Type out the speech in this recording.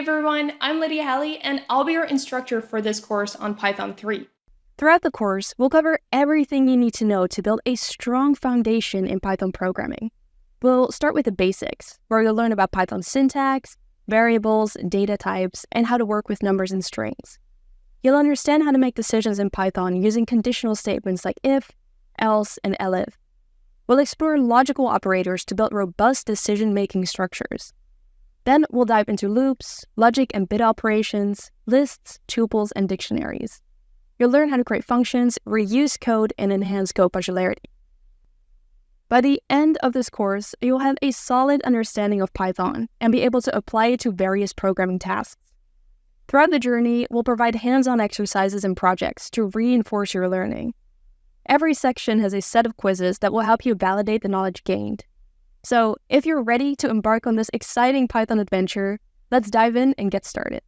everyone, I'm Lydia Halley, and I'll be your instructor for this course on Python 3. Throughout the course, we'll cover everything you need to know to build a strong foundation in Python programming. We'll start with the basics, where you'll learn about Python syntax, variables, data types, and how to work with numbers and strings. You'll understand how to make decisions in Python using conditional statements like if, else, and elif. We'll explore logical operators to build robust decision-making structures. Then we'll dive into loops, logic and bit operations, lists, tuples, and dictionaries. You'll learn how to create functions, reuse code, and enhance code modularity. By the end of this course, you'll have a solid understanding of Python and be able to apply it to various programming tasks. Throughout the journey, we'll provide hands-on exercises and projects to reinforce your learning. Every section has a set of quizzes that will help you validate the knowledge gained. So, if you're ready to embark on this exciting Python adventure, let's dive in and get started.